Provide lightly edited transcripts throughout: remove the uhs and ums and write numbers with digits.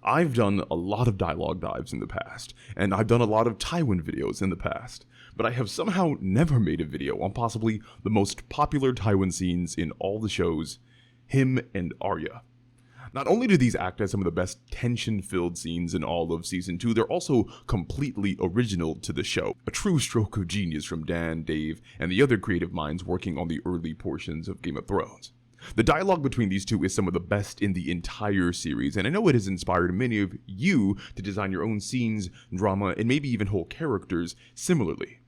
I've done a lot of dialogue dives in the past, and I've done a lot of Tywin videos in the past, but I have somehow never made a video on possibly the most popular Tywin scenes in all the shows, him and Arya. Not only do these act as some of the best tension-filled scenes in all of Season 2, they're also completely original to the show. A true stroke of genius from Dan, Dave, and the other creative minds working on the early portions of Game of Thrones. The dialogue between these two is some of the best in the entire series, and I know it has inspired many of you to design your own scenes, drama, and maybe even whole characters similarly.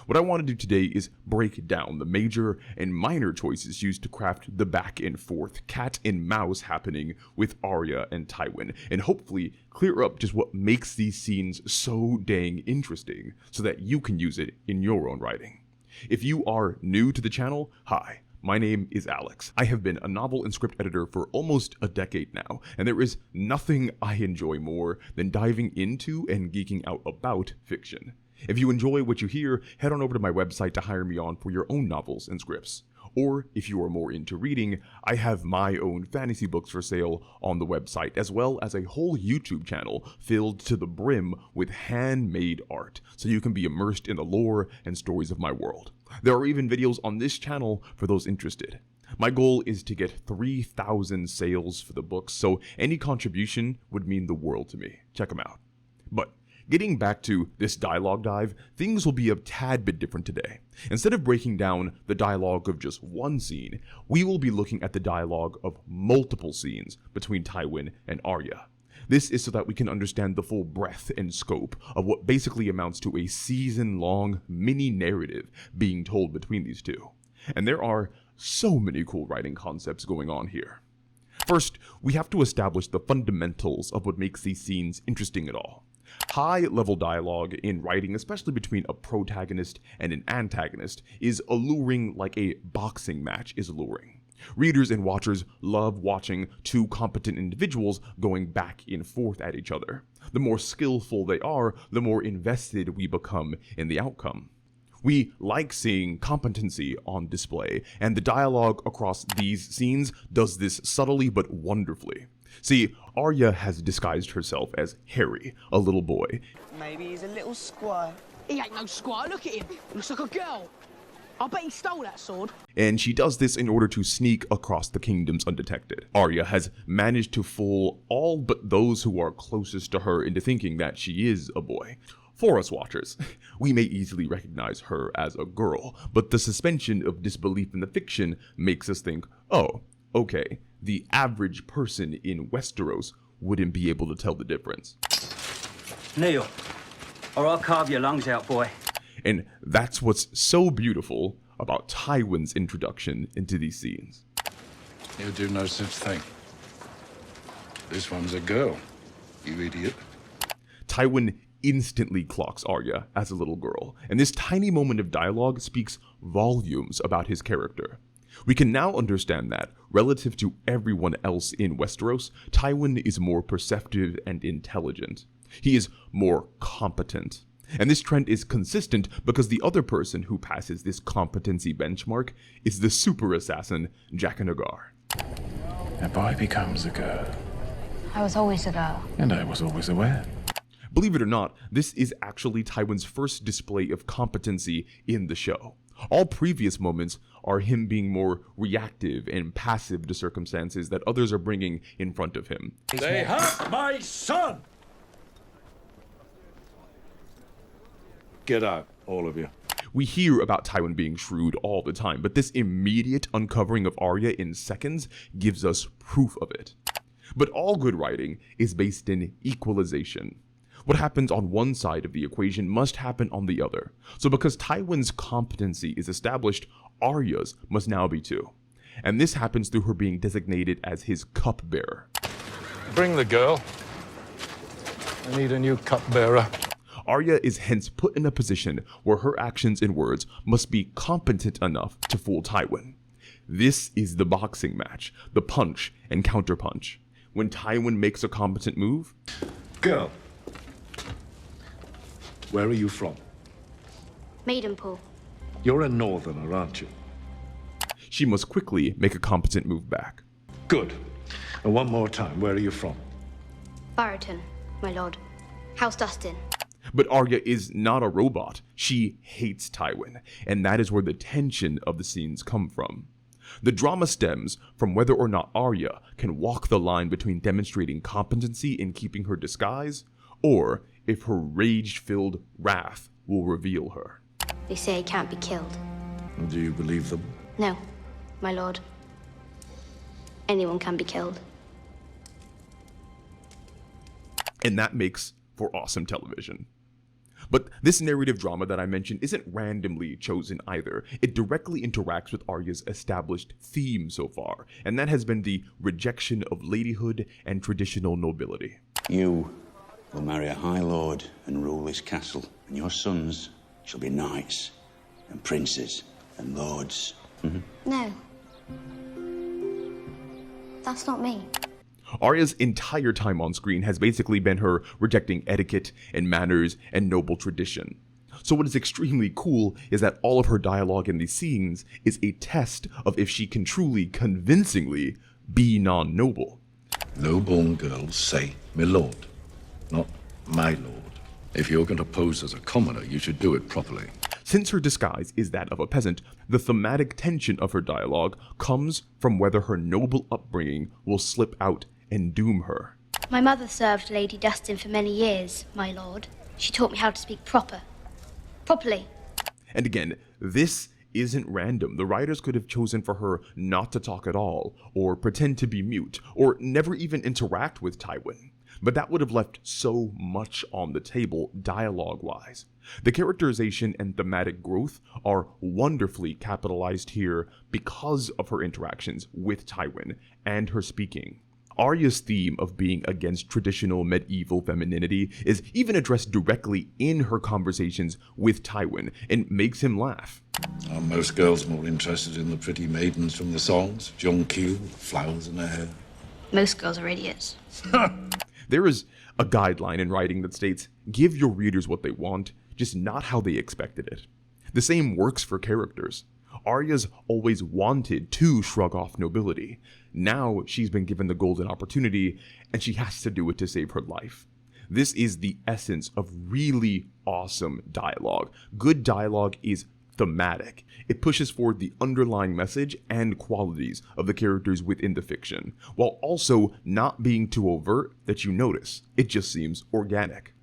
What I want to do today is break down the major and minor choices used to craft the back and forth cat and mouse happening with Arya and Tywin, and hopefully clear up just what makes these scenes so dang interesting so that you can use it in your own writing. If you are new to the channel, hi. My name is Alex. I have been a novel and script editor for almost a decade now, and there is nothing I enjoy more than diving into and geeking out about fiction. If you enjoy what you hear, head on over to my website to hire me on for your own novels and scripts. Or, if you are more into reading, I have my own fantasy books for sale on the website, as well as a whole YouTube channel filled to the brim with handmade art, so you can be immersed in the lore and stories of my world. There are even videos on this channel for those interested. My goal is to get 3,000 sales for the books, so any contribution would mean the world to me. Check them out. But getting back to this dialogue dive, things will be a tad bit different today. Instead of breaking down the dialogue of just one scene, we will be looking at the dialogue of multiple scenes between Tywin and Arya. This is so that we can understand the full breadth and scope of what basically amounts to a season-long mini-narrative being told between these two. And there are so many cool writing concepts going on here. First, we have to establish the fundamentals of what makes these scenes interesting at all. High-level dialogue in writing, especially between a protagonist and an antagonist, is alluring like a boxing match is alluring. Readers and watchers love watching two competent individuals going back and forth at each other. The more skillful they are, the more invested we become in the outcome. We like seeing competency on display, and the dialogue across these scenes does this subtly but wonderfully. See, Arya has disguised herself as Harry, a little boy. Maybe he's a little squire. He ain't no squire, look at him. He looks like a girl. I bet he stole that sword. And she does this in order to sneak across the kingdoms undetected. Arya has managed to fool all but those who are closest to her into thinking that she is a boy. For us watchers, we may easily recognize her as a girl, but the suspension of disbelief in the fiction makes us think, oh, okay, the average person in Westeros wouldn't be able to tell the difference. Kneel, or I'll carve your lungs out, boy. And that's what's so beautiful about Tywin's introduction into these scenes. You do no such thing. This one's a girl, you idiot. Tywin instantly clocks Arya as a little girl, and this tiny moment of dialogue speaks volumes about his character. We can now understand that, relative to everyone else in Westeros, Tywin is more perceptive and intelligent. He is more competent. And this trend is consistent because the other person who passes this competency benchmark is the super assassin, Jaqen A boy becomes a girl. I was always a girl. And I was always aware. Believe it or not, this is actually Tywin's first display of competency in the show. All previous moments are him being more reactive and passive to circumstances that others are bringing in front of him. They have my son! Get out, all of you. We hear about Tywin being shrewd all the time, but this immediate uncovering of Arya in seconds gives us proof of it. But all good writing is based in equalization. What happens on one side of the equation must happen on the other. So because Tywin's competency is established, Arya's must now be too. And this happens through her being designated as his cupbearer. Bring the girl. I need a new cupbearer. Arya is hence put in a position where her actions and words must be competent enough to fool Tywin. This is the boxing match, the punch and counterpunch. When Tywin makes a competent move, Girl, where are you from? Maidenpool. You're a northerner, aren't you? she must quickly make a competent move back. Good. And one more time, where are you from? Barrington, my lord. House Dustin. But Arya is not a robot. She hates Tywin, and that is where the tension of the scenes come from. The drama stems from whether or not Arya can walk the line between demonstrating competency in keeping her disguise, or if her rage-filled wrath will reveal her. They say he can't be killed. Do you believe them? No, my lord. Anyone can be killed. And that makes for awesome television. But this narrative drama that I mentioned isn't randomly chosen either. It directly interacts with Arya's established theme so far, and that has been the rejection of ladyhood and traditional nobility. You will marry a high lord and rule this castle, and your sons shall be knights and princes and lords. No. That's not me. Arya's entire time on screen has basically been her rejecting etiquette and manners and noble tradition. So what is extremely cool is that all of her dialogue in these scenes is a test of if she can truly, convincingly be non-noble. Low-born girls say, "My lord," not "my lord." If you're going to pose as a commoner, you should do it properly. Since her disguise is that of a peasant, the thematic tension of her dialogue comes from whether her noble upbringing will slip out and doom her. My mother served Lady Dustin for many years, my lord. She taught me how to speak properly. And again, this isn't random. The writers could have chosen for her not to talk at all, or pretend to be mute, or never even interact with Tywin. But that would have left so much on the table dialogue-wise. The characterization and thematic growth are wonderfully capitalized here because of her interactions with Tywin and her speaking. Arya's theme of being against traditional medieval femininity is even addressed directly in her conversations with Tywin and makes him laugh. Are most girls more interested in the pretty maidens from the songs? John Q, flowers in her hair? Most girls are idiots. There is a guideline in writing that states, give your readers what they want, just not how they expected it. The same works for characters. Arya's always wanted to shrug off nobility. Now she's been given the golden opportunity, and she has to do it to save her life. This is the essence of really awesome dialogue. Good dialogue is thematic. It pushes forward the underlying message and qualities of the characters within the fiction, while also not being too overt that you notice. It just seems organic.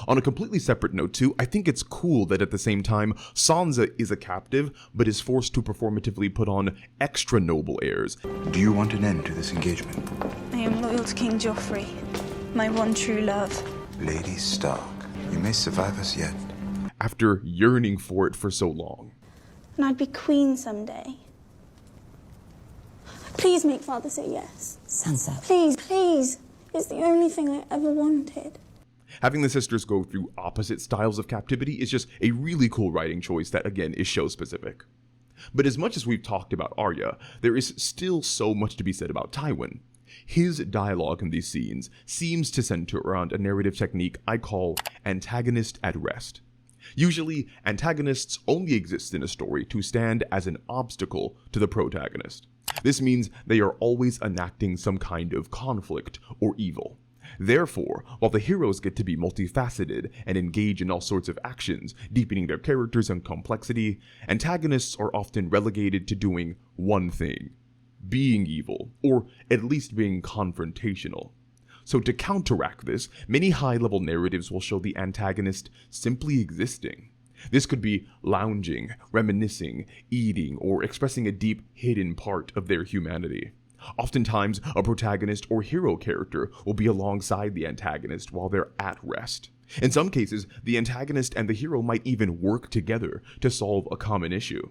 On a completely separate note too, I think it's cool that at the same time, Sansa is a captive, but is forced to performatively put on extra noble airs. Do you want an end to this engagement? I am loyal to King Joffrey, my one true love. Lady Stark, you may survive us yet. After yearning for it for so long. And I'd be queen someday. Please make Father say yes. Sansa. Please, please. It's the only thing I ever wanted. Having the sisters go through opposite styles of captivity is just a really cool writing choice that, again, is show-specific. But as much as we've talked about Arya, there is still so much to be said about Tywin. His dialogue in these scenes seems to center around a narrative technique I call antagonist at rest. Usually, antagonists only exist in a story to stand as an obstacle to the protagonist. This means they are always enacting some kind of conflict or evil. Therefore, while the heroes get to be multifaceted and engage in all sorts of actions, deepening their characters and complexity, antagonists are often relegated to doing one thing: being evil, or at least being confrontational. So to counteract this, many high-level narratives will show the antagonist simply existing. This could be lounging, reminiscing, eating, or expressing a deep, hidden part of their humanity. Oftentimes, a protagonist or hero character will be alongside the antagonist while they're at rest. In some cases, the antagonist and the hero might even work together to solve a common issue.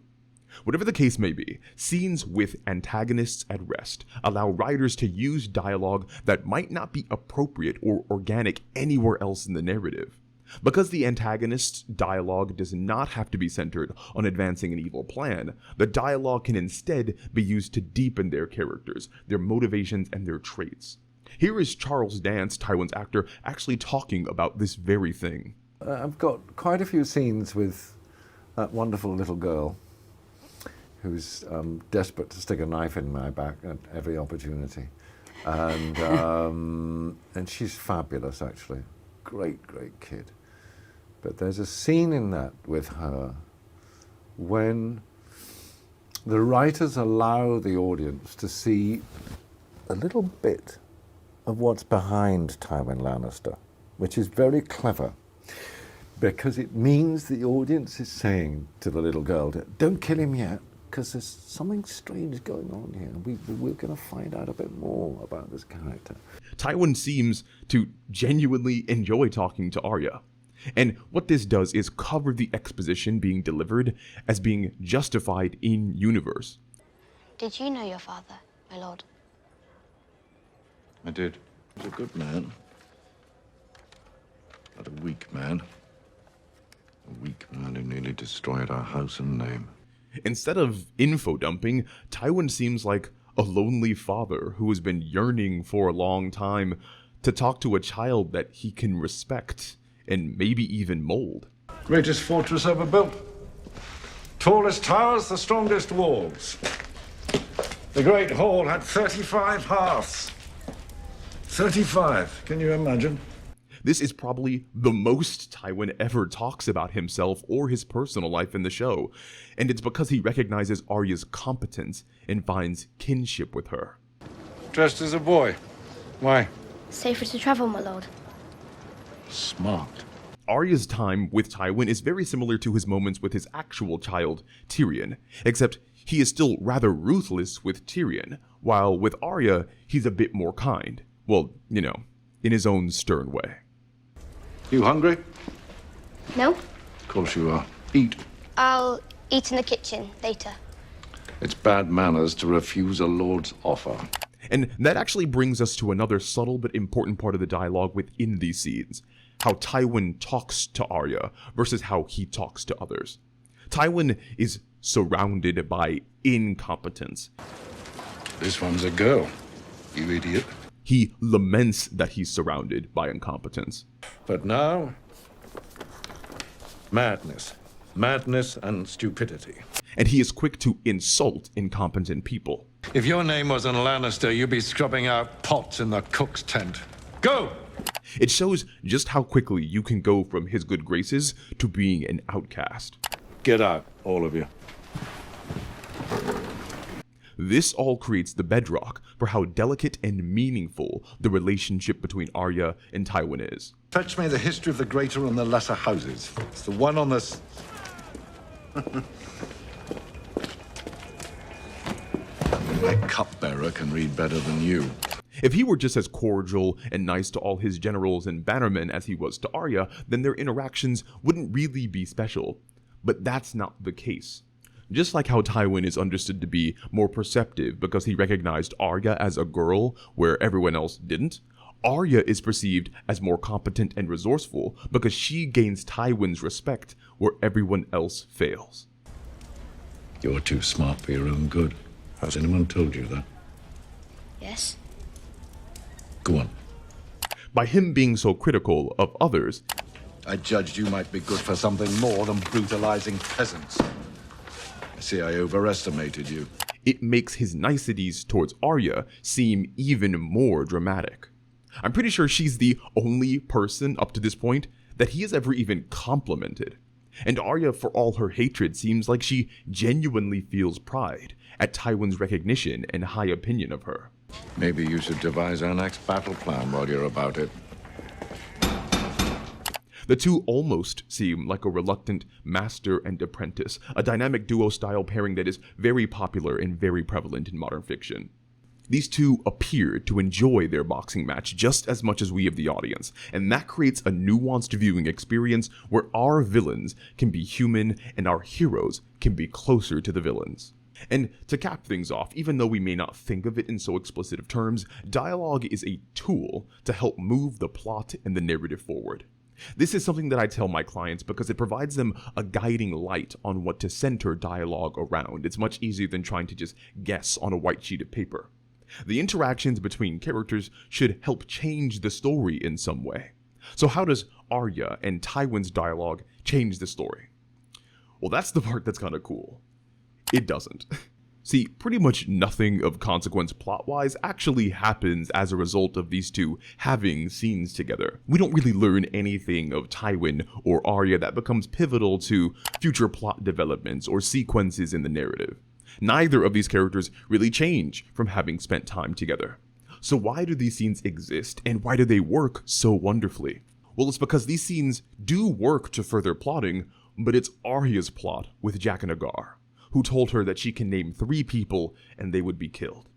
Whatever the case may be, scenes with antagonists at rest allow writers to use dialogue that might not be appropriate or organic anywhere else in the narrative. Because the antagonist's dialogue does not have to be centered on advancing an evil plan, the dialogue can instead be used to deepen their characters, their motivations, and their traits. Here is Charles Dance, Tywin's actor, actually talking about this very thing. I've got quite a few scenes with that wonderful little girl who's desperate to stick a knife in my back at every opportunity. And she's fabulous, actually. Great, great kid. But there's a scene in that with her when the writers allow the audience to see a little bit of what's behind Tywin Lannister, which is very clever, because it means the audience is saying to the little girl, don't kill him yet, because there's something strange going on here. We're going to find out a bit more about this character. Tywin seems to genuinely enjoy talking to Arya. And what this does is cover the exposition being delivered as being justified in universe. Did you know your father, my lord? I did. He was a good man. But a weak man. A weak man who nearly destroyed our house and name. Instead of info dumping, Tywin seems like a lonely father who has been yearning for a long time to talk to a child that he can respect and maybe even mold. Greatest fortress ever built. Tallest towers, the strongest walls. The Great Hall had 35 hearths. 35, can you imagine? This is probably the most Tywin ever talks about himself or his personal life in the show, and it's because he recognizes Arya's competence and finds kinship with her. Dressed as a boy. Why? Safer to travel, my lord. Smart. Arya's time with Tywin is very similar to his moments with his actual child, Tyrion, except he is still rather ruthless with Tyrion, while with Arya, he's a bit more kind. Well, you know, in his own stern way. You hungry? No? Of course you are. Eat. I'll eat in the kitchen later. It's bad manners to refuse a lord's offer. And that actually brings us to another subtle but important part of the dialogue within these scenes. How Tywin talks to Arya versus how he talks to others. Tywin is surrounded by incompetence. This one's a girl, you idiot. He laments that he's surrounded by incompetence. But now, madness. Madness and stupidity. And he is quick to insult incompetent people. If your name wasn't Lannister, you'd be scrubbing out pots in the cook's tent. Go! It shows just how quickly you can go from his good graces to being an outcast. Get out, all of you. This all creates the bedrock for how delicate and meaningful the relationship between Arya and Tywin is. Fetch me the history of the greater and the lesser houses. It's the one on this. My cupbearer can read better than you. If he were just as cordial and nice to all his generals and bannermen as he was to Arya, then their interactions wouldn't really be special. But that's not the case. Just like how Tywin is understood to be more perceptive because he recognized Arya as a girl where everyone else didn't, Arya is perceived as more competent and resourceful because she gains Tywin's respect where everyone else fails. You're too smart for your own good. Has anyone told you that? Yes. Go on. By him being so critical of others, I judged you might be good for something more than brutalizing peasants. I see I overestimated you. It makes his niceties towards Arya seem even more dramatic. I'm pretty sure she's the only person up to this point that he has ever even complimented. And Arya, for all her hatred, seems like she genuinely feels pride at Tywin's recognition and high opinion of her. Maybe you should devise our next battle plan while you're about it. The two almost seem like a reluctant master and apprentice, a dynamic duo-style pairing that is very popular and very prevalent in modern fiction. These two appear to enjoy their boxing match just as much as we of the audience, and that creates a nuanced viewing experience where our villains can be human and our heroes can be closer to the villains. And to cap things off, even though we may not think of it in so explicit of terms, dialogue is a tool to help move the plot and the narrative forward. This is something that I tell my clients because it provides them a guiding light on what to center dialogue around. It's much easier than trying to just guess on a white sheet of paper. The interactions between characters should help change the story in some way. So how does Arya and Tywin's dialogue change the story? Well, that's the part that's kind of cool. It doesn't. See, pretty much nothing of consequence plot-wise actually happens as a result of these two having scenes together. We don't really learn anything of Tywin or Arya that becomes pivotal to future plot developments or sequences in the narrative. Neither of these characters really change from having spent time together. So why do these scenes exist, and why do they work so wonderfully? Well, it's because these scenes do work to further plotting, but it's Arya's plot with Jaqen H'ghar, who told her that she can name 3 people and they would be killed.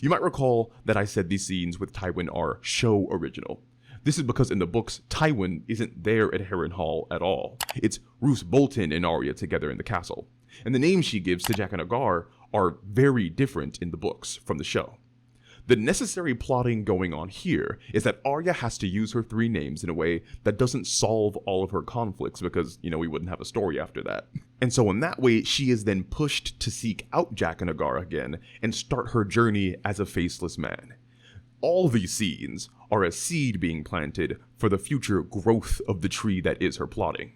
You might recall that I said these scenes with Tywin are show original. This is because in the books, Tywin isn't there at Harrenhal at all. It's Roose Bolton and Arya together in the castle. And the names she gives to Jaqen H'ghar are very different in the books from the show. The necessary plotting going on here is that Arya has to use her 3 names in a way that doesn't solve all of her conflicts because, we wouldn't have a story after that. And so in that way, she is then pushed to seek out Jaqen H'ghar again and start her journey as a faceless man. All these scenes are a seed being planted for the future growth of the tree that is her plotting.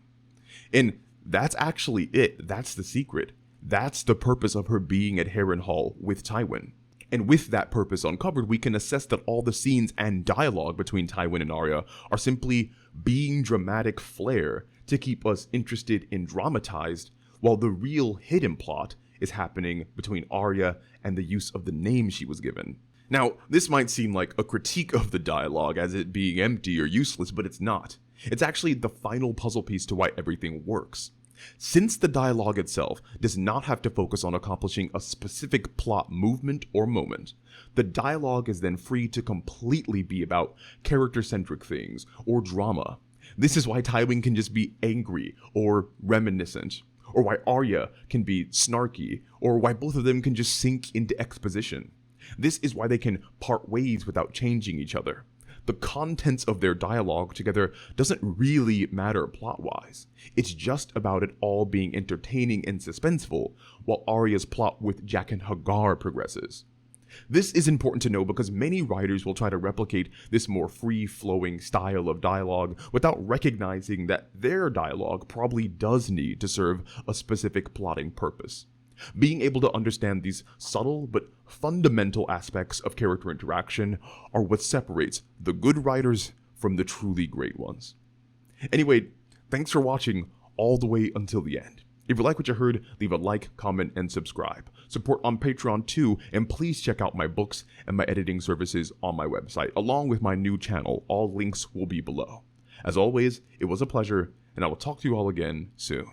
And that's actually it. That's the secret. That's the purpose of her being at Harrenhal with Tywin. And with that purpose uncovered, we can assess that all the scenes and dialogue between Tywin and Arya are simply being dramatic flair to keep us interested and dramatized, while the real hidden plot is happening between Arya and the use of the name she was given. Now, this might seem like a critique of the dialogue as it being empty or useless, but it's not. It's actually the final puzzle piece to why everything works. Since the dialogue itself does not have to focus on accomplishing a specific plot movement or moment, the dialogue is then free to completely be about character-centric things or drama. This is why Tywin can just be angry or reminiscent, or why Arya can be snarky, or why both of them can just sink into exposition. This is why they can part ways without changing each other. The contents of their dialogue together doesn't really matter plot-wise. It's just about it all being entertaining and suspenseful, while Arya's plot with Jaqen H'ghar progresses. This is important to know because many writers will try to replicate this more free-flowing style of dialogue without recognizing that their dialogue probably does need to serve a specific plotting purpose. Being able to understand these subtle but fundamental aspects of character interaction are what separates the good writers from the truly great ones. Anyway, thanks for watching all the way until the end. If you like what you heard, leave a like, comment, and subscribe. Support on Patreon too, and please check out my books and my editing services on my website, along with my new channel. All links will be below. As always, it was a pleasure, and I will talk to you all again soon.